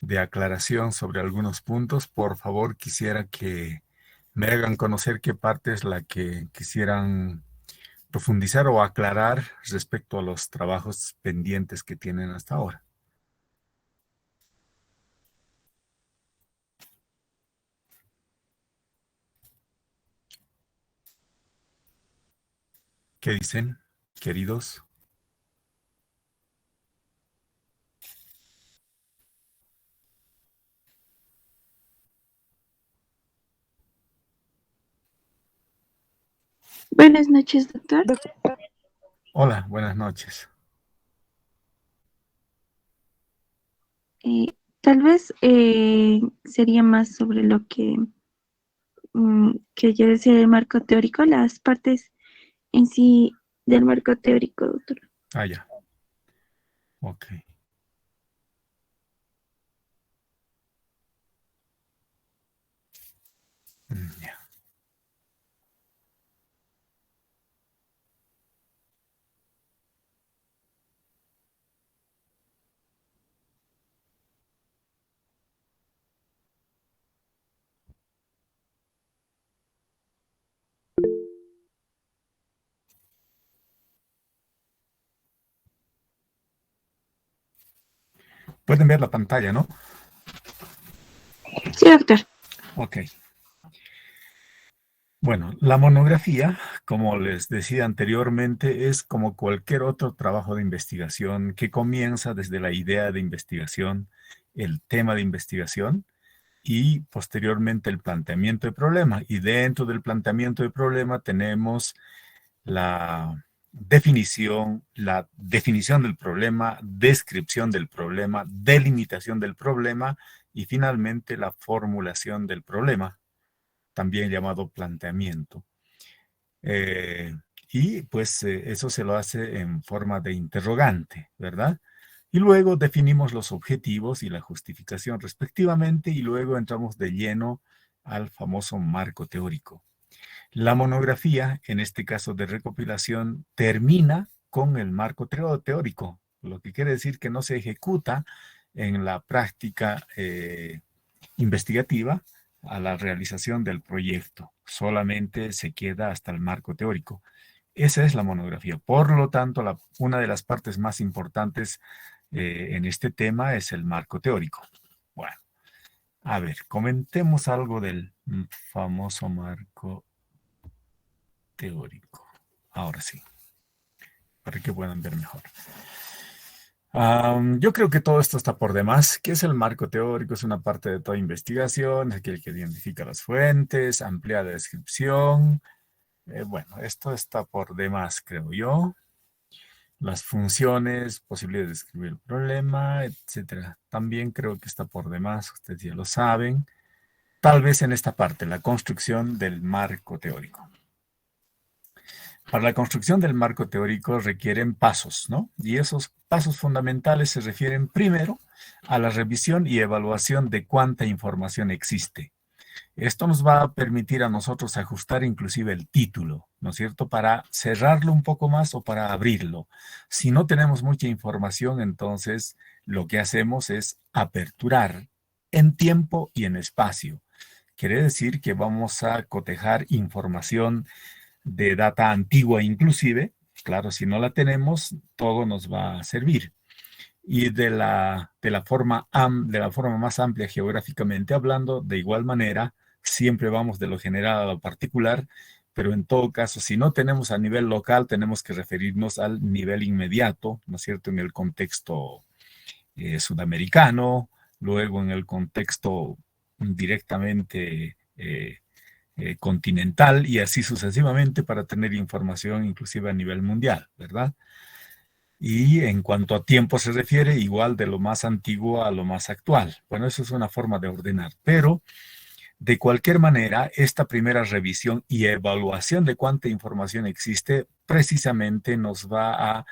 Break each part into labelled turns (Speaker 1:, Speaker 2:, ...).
Speaker 1: de aclaración sobre algunos puntos. Por favor, quisiera que me hagan conocer qué parte es la que quisieran profundizar o aclarar respecto a los trabajos pendientes que tienen hasta ahora. ¿Qué dicen, queridos?
Speaker 2: Buenas noches, doctor.
Speaker 1: Hola, buenas noches.
Speaker 2: Eh, Tal vez sería más sobre lo que yo decía del marco teórico, las partes en sí del marco teórico, doctor.
Speaker 1: Ah, ya. Ok. Ya. Pueden ver la pantalla, ¿no?
Speaker 2: Sí, doctor.
Speaker 1: Ok. Bueno, la monografía, como les decía anteriormente, es como cualquier otro trabajo de investigación que comienza desde la idea de investigación, el tema de investigación y posteriormente el planteamiento de problema. Y dentro del planteamiento de problema tenemos la definición del problema, descripción del problema, delimitación del problema y finalmente la formulación del problema, también llamado planteamiento. Eh, y pues eso se lo hace en forma de interrogante, ¿verdad? Y luego definimos los objetivos y la justificación respectivamente y luego entramos de lleno al famoso marco teórico. La monografía, en este caso de recopilación, termina con el marco teórico, lo que quiere decir que no se ejecuta en la práctica investigativa a la realización del proyecto, solamente se queda hasta el marco teórico. Esa es la monografía. Por lo tanto, una de las partes más importantes en este tema es el marco teórico. Bueno, a ver, comentemos algo del famoso marco teórico. Ahora sí, para que puedan ver mejor. Yo creo que todo esto está por demás. ¿Qué es el marco teórico? Es una parte de toda investigación, es aquel que identifica las fuentes, amplía la descripción. Bueno, esto está por demás, creo yo. Las funciones, posibilidades de describir el problema, etcétera. También creo que está por demás, ustedes ya lo saben. Tal vez en esta parte, la construcción del marco teórico. Para la construcción del marco teórico requieren pasos, ¿no? Y esos pasos fundamentales se refieren primero a la revisión y evaluación de cuánta información existe. Esto nos va a permitir a nosotros ajustar inclusive el título, ¿no es cierto? Para cerrarlo un poco más o para abrirlo. Si no tenemos mucha información, entonces lo que hacemos es aperturar en tiempo y en espacio. Quiere decir que vamos a cotejar información de data antigua inclusive. Claro, si no la tenemos, todo nos va a servir. Y de la forma más amplia geográficamente hablando, de igual manera, siempre vamos de lo general a lo particular, pero en todo caso, si no tenemos a nivel local, tenemos que referirnos al nivel inmediato, ¿no es cierto?, en el contexto sudamericano, luego en el contexto directamente continental y así sucesivamente para tener información inclusive a nivel mundial, ¿verdad? Y en cuanto a tiempo se refiere, igual de lo más antiguo a lo más actual. Bueno, eso es una forma de ordenar, pero de cualquier manera, esta primera revisión y evaluación de cuánta información existe precisamente nos va a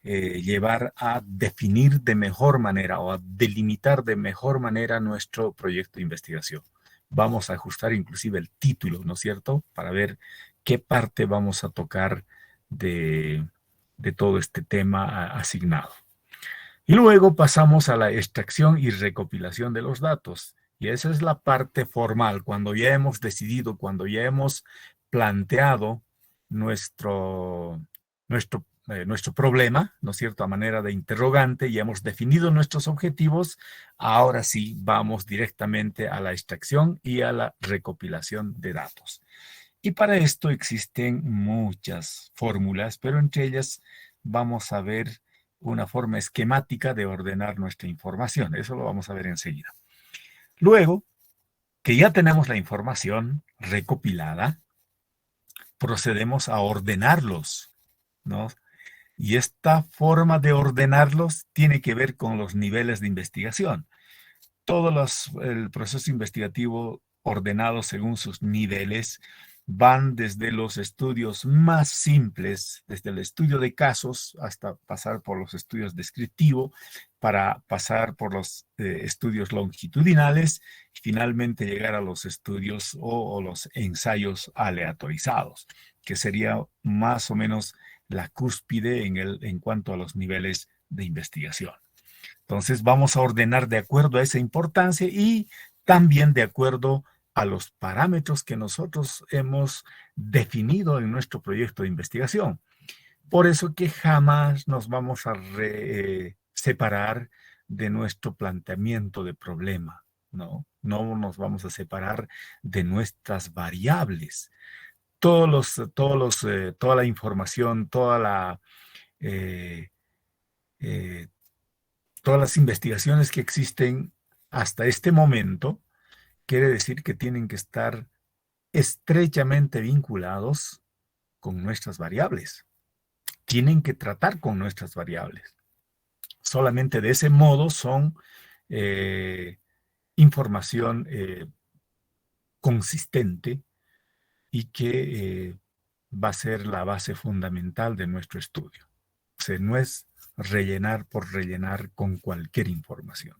Speaker 1: llevar a definir de mejor manera o a delimitar de mejor manera nuestro proyecto de investigación. Vamos a ajustar inclusive el título, ¿no es cierto? Para ver qué parte vamos a tocar de, de todo este tema asignado. Y luego pasamos a la extracción y recopilación de los datos. Y esa es la parte formal, cuando ya hemos decidido, cuando ya hemos planteado nuestro problema, ¿no es cierto?, a manera de interrogante, y hemos definido nuestros objetivos, ahora sí vamos directamente a la extracción y a la recopilación de datos. Y para esto existen muchas fórmulas, pero entre ellas vamos a ver una forma esquemática de ordenar nuestra información. Eso lo vamos a ver enseguida. Luego, que ya tenemos la información recopilada, procedemos a ordenarlos, ¿no? Y esta forma de ordenarlos tiene que ver con los niveles de investigación. El proceso investigativo ordenado según sus niveles van desde los estudios más simples, desde el estudio de casos hasta pasar por los estudios descriptivos, para pasar por los estudios longitudinales y finalmente llegar a los estudios o los ensayos aleatorizados, que sería más o menos la cúspide en cuanto a los niveles de investigación. Entonces vamos a ordenar de acuerdo a esa importancia y también de acuerdo a los parámetros que nosotros hemos definido en nuestro proyecto de investigación. Por eso que jamás nos vamos a separar de nuestro planteamiento de problema, ¿no? No nos vamos a separar de nuestras variables. Toda la información, eh, eh, todas las investigaciones que existen hasta este momento, quiere decir que tienen que estar estrechamente vinculados con nuestras variables. Tienen que tratar con nuestras variables. Solamente de ese modo son información consistente y que va a ser la base fundamental de nuestro estudio. O sea, no es rellenar por rellenar con cualquier información.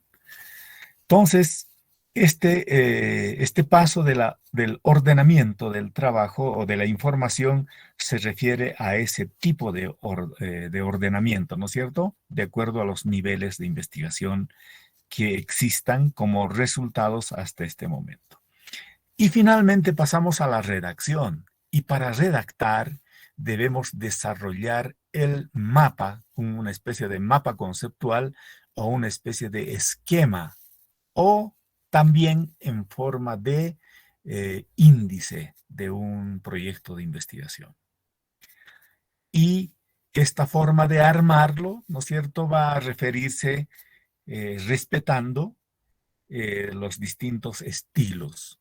Speaker 1: Entonces, este paso del ordenamiento del trabajo o de la información se refiere a ese tipo de ordenamiento, ¿no es cierto? De acuerdo a los niveles de investigación que existan como resultados hasta este momento. Y finalmente pasamos a la redacción. Y para redactar debemos desarrollar el mapa, una especie de mapa conceptual o una especie de esquema o también en forma de índice de un proyecto de investigación. Y esta forma de armarlo, ¿no es cierto?, va a referirse respetando los distintos estilos.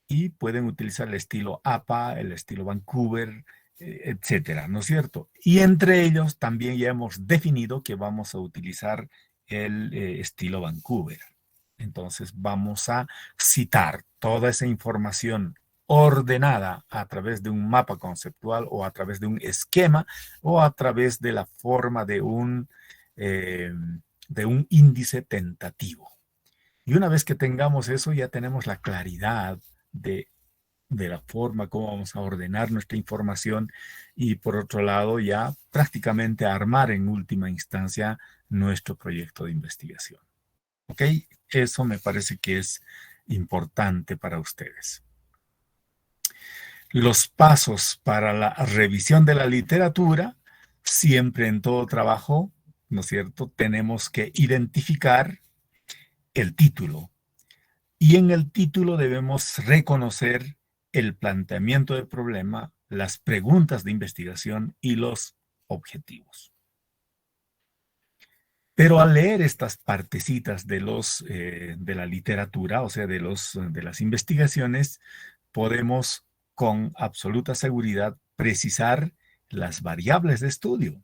Speaker 1: Y pueden utilizar el estilo APA, el estilo Vancouver, etcétera, ¿no es cierto? Y entre ellos también ya hemos definido que vamos a utilizar el estilo Vancouver. Entonces vamos a citar toda esa información ordenada a través de un mapa conceptual o a través de un esquema o a través de la forma de un índice tentativo. Y una vez que tengamos eso, ya tenemos la claridad de, de la forma como vamos a ordenar nuestra información y por otro lado ya prácticamente armar en última instancia nuestro proyecto de investigación. ¿Ok? Eso me parece que es importante para ustedes. Los pasos para la revisión de la literatura, siempre en todo trabajo, ¿no es cierto? Tenemos que identificar el título. Y en el título debemos reconocer el planteamiento del problema, las preguntas de investigación y los objetivos. Pero al leer estas partecitas de la literatura, o sea, de las investigaciones, podemos con absoluta seguridad precisar las variables de estudio.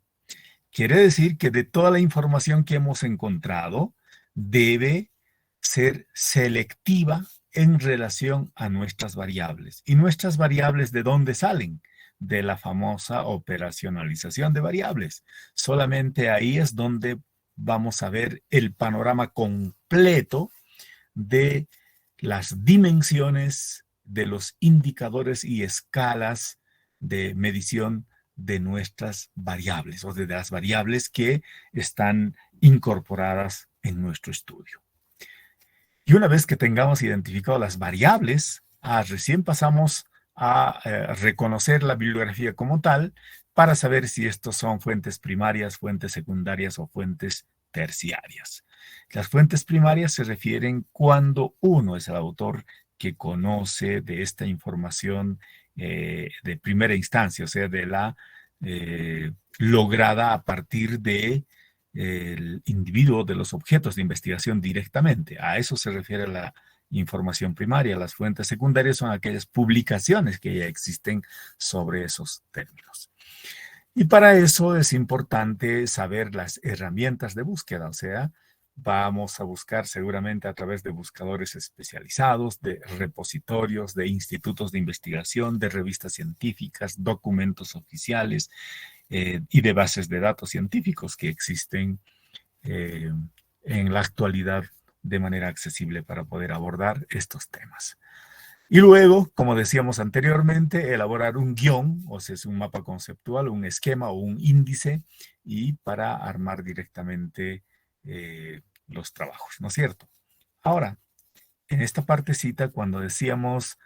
Speaker 1: Quiere decir que de toda la información que hemos encontrado, debe ser selectiva en relación a nuestras variables. ¿Y nuestras variables de dónde salen? De la famosa operacionalización de variables. Solamente ahí es donde vamos a ver el panorama completo de las dimensiones de los indicadores y escalas de medición de nuestras variables o de las variables que están incorporadas en nuestro estudio. Y una vez que tengamos identificado las variables, recién pasamos a reconocer la bibliografía como tal para saber si estos son fuentes primarias, fuentes secundarias o fuentes terciarias. Las fuentes primarias se refieren cuando uno es el autor que conoce de esta información de primera instancia, o sea, de la lograda a partir de el individuo, de los objetos de investigación directamente. A eso se refiere la información primaria. Las fuentes secundarias son aquellas publicaciones que ya existen sobre esos términos. Y para eso es importante saber las herramientas de búsqueda, o sea, vamos a buscar seguramente a través de buscadores especializados, de repositorios, de institutos de investigación, de revistas científicas, documentos oficiales y de bases de datos científicos que existen en la actualidad de manera accesible para poder abordar estos temas. Y luego, como decíamos anteriormente, elaborar un guión, o sea, es un mapa conceptual, un esquema o un índice, y para armar directamente los trabajos, ¿no es cierto? Ahora, en esta partecita, cuando decíamos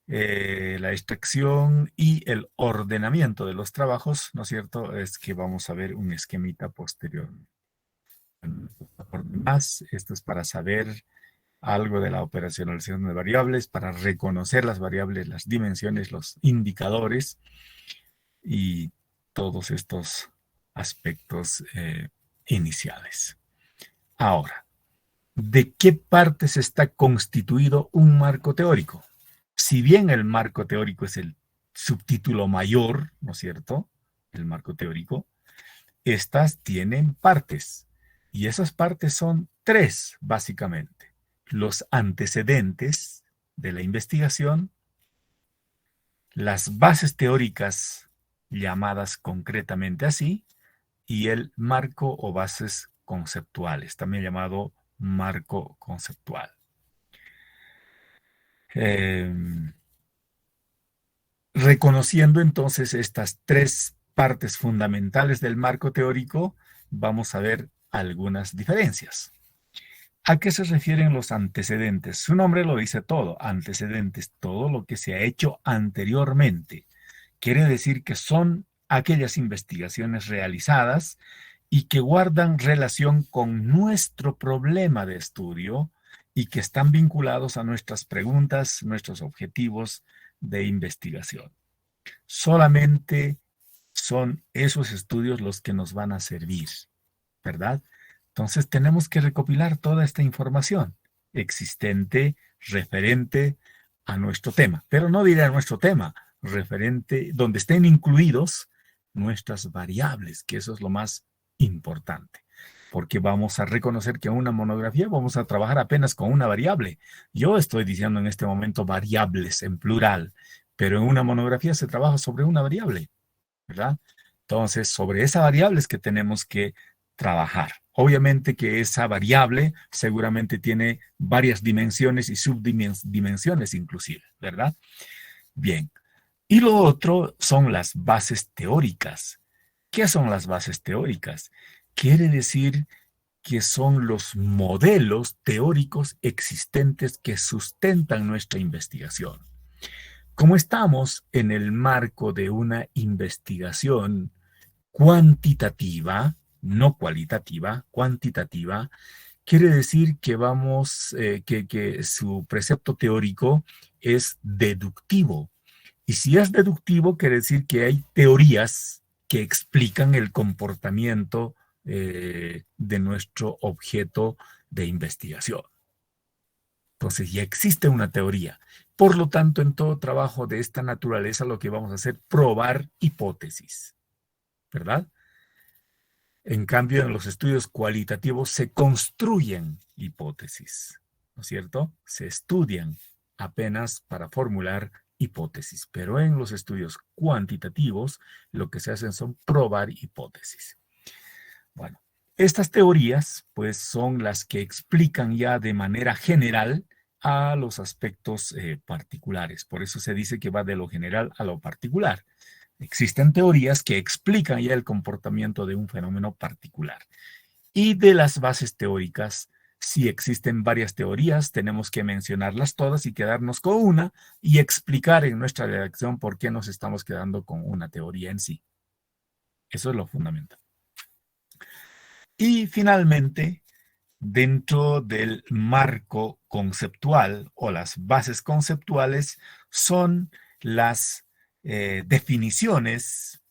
Speaker 1: la extracción y el ordenamiento de los trabajos, ¿no es cierto? Es que vamos a ver un esquemita posterior. Por demás, esto es para saber algo de la operacionalización de variables, para reconocer las variables, las dimensiones, los indicadores y todos estos aspectos iniciales. Ahora, ¿de qué partes está constituido un marco teórico? Si bien el marco teórico es el subtítulo mayor, ¿no es cierto? El marco teórico, estas tienen partes. Y esas partes son tres, básicamente. Los antecedentes de la investigación, las bases teóricas llamadas concretamente así, y el marco o bases conceptuales, también llamado marco conceptual. Reconociendo entonces estas tres partes fundamentales del marco teórico, vamos a ver algunas diferencias. ¿A qué se refieren los antecedentes? Su nombre lo dice todo, antecedentes, todo lo que se ha hecho anteriormente. Quiere decir que son aquellas investigaciones realizadas y que guardan relación con nuestro problema de estudio y que están vinculados a nuestras preguntas, nuestros objetivos de investigación. Solamente son esos estudios los que nos van a servir, ¿verdad? Entonces tenemos que recopilar toda esta información existente, referente a nuestro tema, pero no diré a nuestro tema, referente, donde estén incluidos nuestras variables, que eso es lo más importante, porque vamos a reconocer que en una monografía vamos a trabajar apenas con una variable. Yo estoy diciendo en este momento variables en plural, pero en una monografía se trabaja sobre una variable, ¿verdad? Entonces, sobre esa variable es que tenemos que trabajar. Obviamente que esa variable seguramente tiene varias dimensiones y subdimensiones inclusive, ¿verdad? Bien. Y lo otro son las bases teóricas. ¿Qué son las bases teóricas? Quiere decir que son los modelos teóricos existentes que sustentan nuestra investigación. Como estamos en el marco de una investigación cuantitativa, no cualitativa, cuantitativa, quiere decir que que su precepto teórico es deductivo. Y si es deductivo, quiere decir que hay teorías que explican el comportamiento de nuestro objeto de investigación. Entonces ya existe una teoría. Por lo tanto, en todo trabajo de esta naturaleza lo que vamos a hacer es probar hipótesis, ¿verdad? En cambio, en los estudios cualitativos se construyen hipótesis, ¿no es cierto? Se estudian apenas para formular hipótesis, pero en los estudios cuantitativos lo que se hacen son probar hipótesis. Bueno, estas teorías pues son las que explican ya de manera general a los aspectos particulares. Por eso se dice que va de lo general a lo particular. Existen teorías que explican ya el comportamiento de un fenómeno particular. Y de las bases teóricas, si existen varias teorías, tenemos que mencionarlas todas y quedarnos con una y explicar en nuestra redacción por qué nos estamos quedando con una teoría en sí. Eso es lo fundamental. Y finalmente, dentro del marco conceptual o las bases conceptuales son las definiciones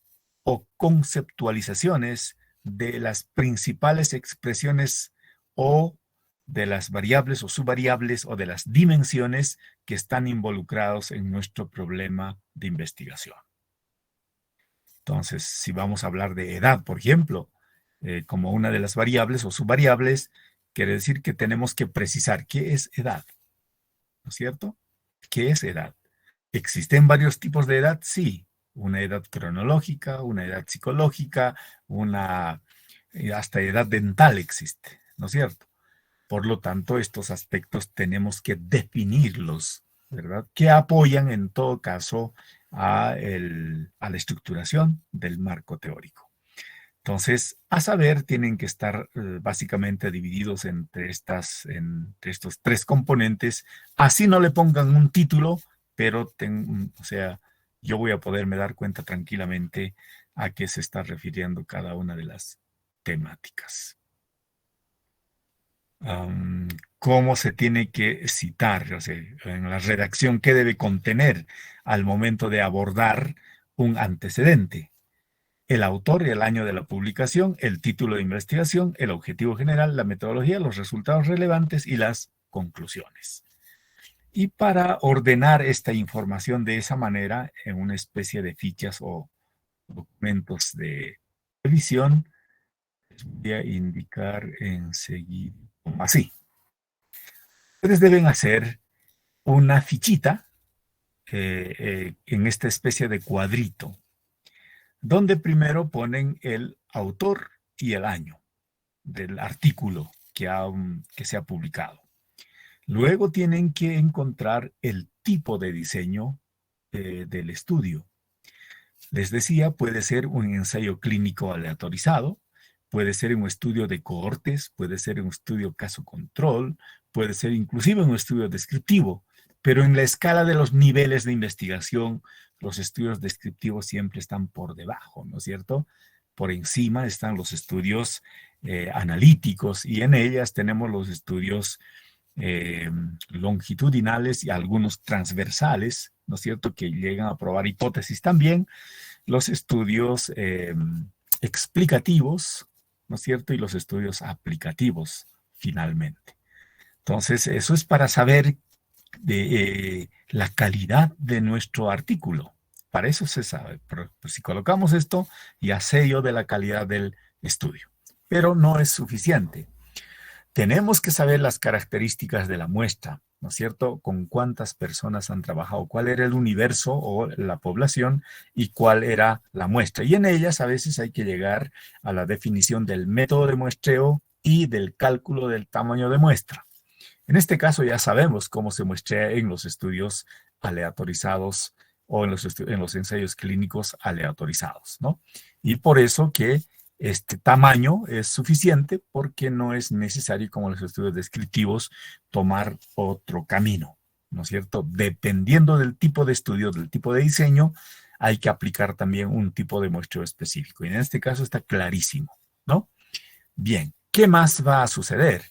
Speaker 1: o conceptualizaciones de las principales expresiones o de las variables o subvariables o de las dimensiones que están involucrados en nuestro problema de investigación. Entonces, si vamos a hablar de edad, por ejemplo, como una de las variables o subvariables, quiere decir que tenemos que precisar qué es edad, ¿no es cierto? ¿Qué es edad? ¿Existen varios tipos de edad? Sí. Una edad cronológica, una edad psicológica, hasta edad dental existe, ¿no es cierto? Por lo tanto, estos aspectos tenemos que definirlos, ¿verdad? Que apoyan en todo caso a la estructuración del marco teórico. Entonces, a saber, tienen que estar básicamente divididos entre estos tres componentes. Así no le pongan un título, pero o sea, yo voy a poderme dar cuenta tranquilamente a qué se está refiriendo cada una de las temáticas. Cómo se tiene que citar, o sea, en la redacción, qué debe contener al momento de abordar un antecedente. El autor y el año de la publicación, el título de investigación, el objetivo general, la metodología, los resultados relevantes y las conclusiones. Y para ordenar esta información de esa manera en una especie de fichas o documentos de revisión, les voy a indicar enseguida así. Ustedes deben hacer una fichita en esta especie de cuadrito, donde primero ponen el autor y el año del artículo que se ha publicado. Luego tienen que encontrar el tipo de diseño del estudio. Les decía, puede ser un ensayo clínico aleatorizado, puede ser un estudio de cohortes, puede ser un estudio caso control, puede ser inclusive un estudio descriptivo, pero en la escala de los niveles de investigación, los estudios descriptivos siempre están por debajo, ¿no es cierto? Por encima están los estudios analíticos y en ellas tenemos los estudios longitudinales y algunos transversales, ¿no es cierto?, que llegan a probar hipótesis también, los estudios explicativos, ¿no es cierto?, y los estudios aplicativos, finalmente. Entonces, eso es para saber la calidad de nuestro artículo. Para eso se sabe. Pero, pues, si colocamos esto, ya sé yo de la calidad del estudio. Pero no es suficiente. Tenemos que saber las características de la muestra, ¿no es cierto? Con cuántas personas han trabajado, cuál era el universo o la población y cuál era la muestra. Y en ellas a veces hay que llegar a la definición del método de muestreo y del cálculo del tamaño de muestra. En este caso ya sabemos cómo se muestrea en los estudios aleatorizados o en los ensayos clínicos aleatorizados, ¿no? Y por eso que este tamaño es suficiente porque no es necesario, como los estudios descriptivos, tomar otro camino, ¿no es cierto? Dependiendo del tipo de estudio, del tipo de diseño, hay que aplicar también un tipo de muestreo específico. Y en este caso está clarísimo, ¿no? Bien, ¿qué más va a suceder?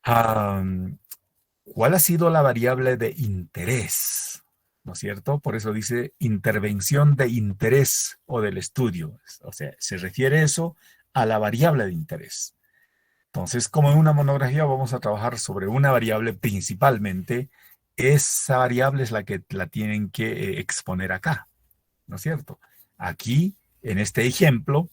Speaker 1: ¿Cuál ha sido la variable de interés? ¿No es cierto? Por eso dice intervención de interés o del estudio. O sea, se refiere eso a la variable de interés. Entonces, como en una monografía vamos a trabajar sobre una variable principalmente, esa variable es la que la tienen que exponer acá, ¿no es cierto? Aquí, en este ejemplo,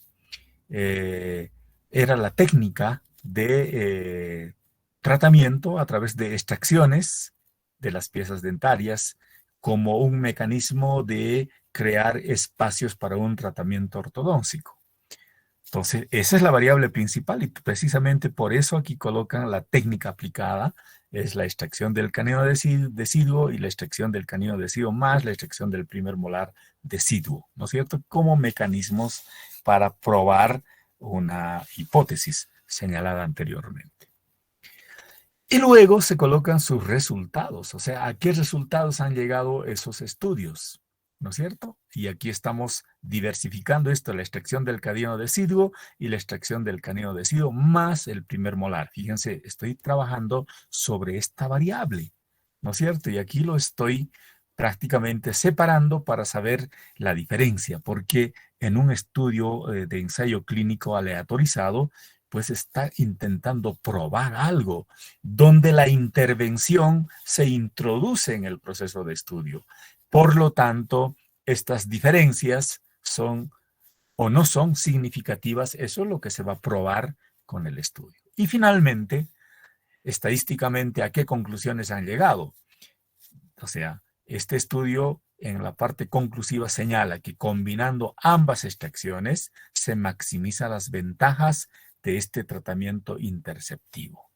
Speaker 1: era la técnica de tratamiento a través de extracciones de las piezas dentarias como un mecanismo de crear espacios para un tratamiento ortodóntico. Entonces, esa es la variable principal y precisamente por eso aquí colocan la técnica aplicada, es la extracción del canino deciduo y la extracción del canino deciduo más la extracción del primer molar deciduo, ¿no es cierto? Como mecanismos para probar una hipótesis señalada anteriormente. Y luego se colocan sus resultados, o sea, ¿a qué resultados han llegado esos estudios? ¿No es cierto? Y aquí estamos diversificando esto, la extracción del canino deciduo y la extracción del canino deciduo más el primer molar. Fíjense, estoy trabajando sobre esta variable, ¿no es cierto? Y aquí lo estoy prácticamente separando para saber la diferencia, porque en un estudio de ensayo clínico aleatorizado, pues está intentando probar algo donde la intervención se introduce en el proceso de estudio. Por lo tanto, estas diferencias son o no son significativas. Eso es lo que se va a probar con el estudio. Y finalmente, estadísticamente, ¿a qué conclusiones han llegado? O sea, este estudio en la parte conclusiva señala que combinando ambas extracciones se maximiza las ventajas de este tratamiento interceptivo.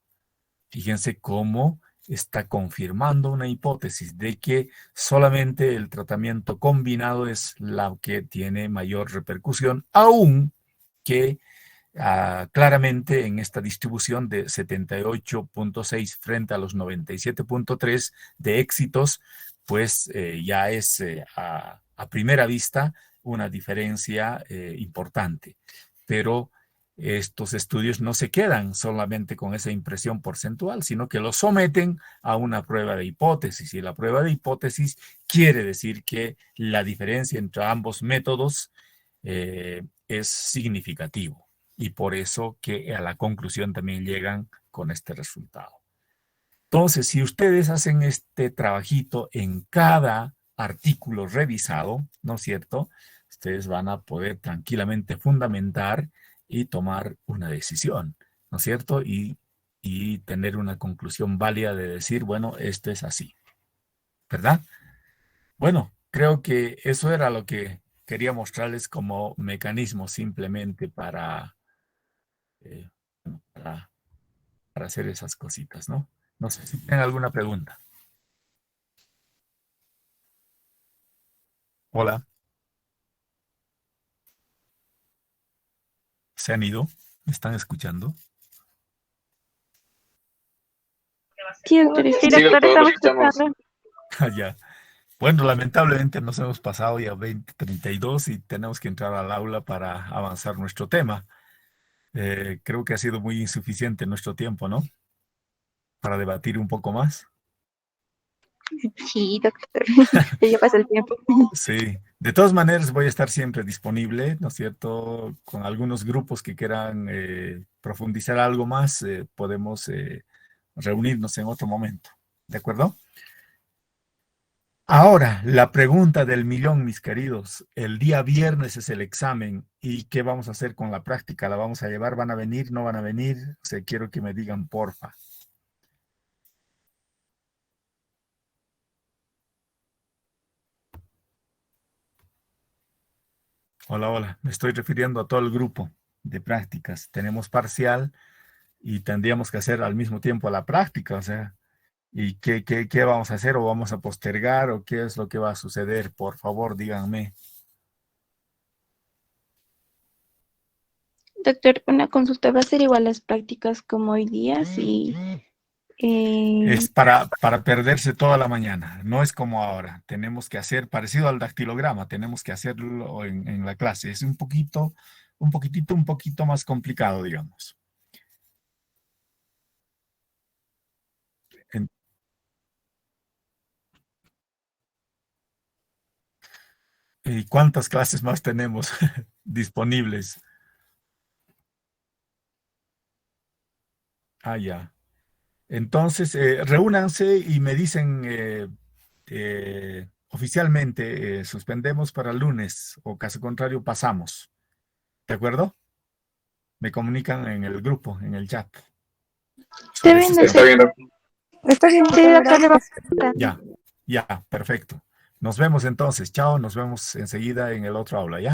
Speaker 1: Fíjense cómo está confirmando una hipótesis de que solamente el tratamiento combinado es la que tiene mayor repercusión, aun que claramente en esta distribución de 78.6 frente a los 97.3 de éxitos, pues ya es a primera vista una diferencia importante. Pero estos estudios no se quedan solamente con esa impresión porcentual, sino que lo someten a una prueba de hipótesis. Y la prueba de hipótesis quiere decir que la diferencia entre ambos métodos es significativo. Y por eso que a la conclusión también llegan con este resultado. Entonces, si ustedes hacen este trabajito en cada artículo revisado, ¿no es cierto? Ustedes van a poder tranquilamente fundamentar y tomar una decisión, ¿no es cierto? Y tener una conclusión válida de decir, bueno, esto es así, ¿verdad? Bueno, creo que eso era lo que quería mostrarles como mecanismo simplemente eh, para, para hacer esas cositas, ¿no? No sé si tienen alguna pregunta. Hola, ¿se han ido? ¿Me están escuchando?
Speaker 2: Sí, doctor,
Speaker 3: Sí, doctor, lo escuchamos.
Speaker 1: Ya. Bueno, lamentablemente nos hemos pasado ya 20:32 y tenemos que entrar al aula para avanzar nuestro tema. Creo que ha sido muy insuficiente nuestro tiempo, ¿no? Para debatir un poco más.
Speaker 2: Sí, doctor. Ya pasa el tiempo.
Speaker 1: Sí, de todas maneras voy a estar siempre disponible, ¿no es cierto? Con algunos grupos que quieran profundizar algo más, podemos reunirnos en otro momento, ¿de acuerdo? Ahora, la pregunta del millón, mis queridos. El día viernes es el examen y ¿qué vamos a hacer con la práctica? ¿La vamos a llevar? ¿Van a venir? ¿No van a venir? O sea, quiero que me digan, porfa. Hola, hola. Me estoy refiriendo a todo el grupo de prácticas. Tenemos parcial y tendríamos que hacer al mismo tiempo la práctica, o sea, ¿y qué vamos a hacer o vamos a postergar o qué es lo que va a suceder? Por favor, díganme.
Speaker 2: Doctor, una consulta. ¿Va a ser igual las prácticas como hoy día? Sí.
Speaker 1: Es para perderse toda la mañana, no es como ahora. Tenemos que hacer, parecido al dactilograma, tenemos que hacerlo en la clase. Es un poquito más complicado, digamos. En- ¿Y cuántas clases más tenemos disponibles? Ah, ya. Entonces, reúnanse y me dicen oficialmente, suspendemos para el lunes o caso contrario pasamos. ¿De acuerdo? Me comunican en el grupo, en el chat.
Speaker 2: Está
Speaker 1: Sobre
Speaker 2: bien,
Speaker 1: ese
Speaker 3: Está
Speaker 2: doctor.
Speaker 1: tema.
Speaker 3: bien, doctor.
Speaker 2: Está bien, sí, doctor, le vamos a
Speaker 1: Ya, ya, perfecto. Nos vemos entonces. Chao, nos vemos enseguida en el otro aula, ¿ya?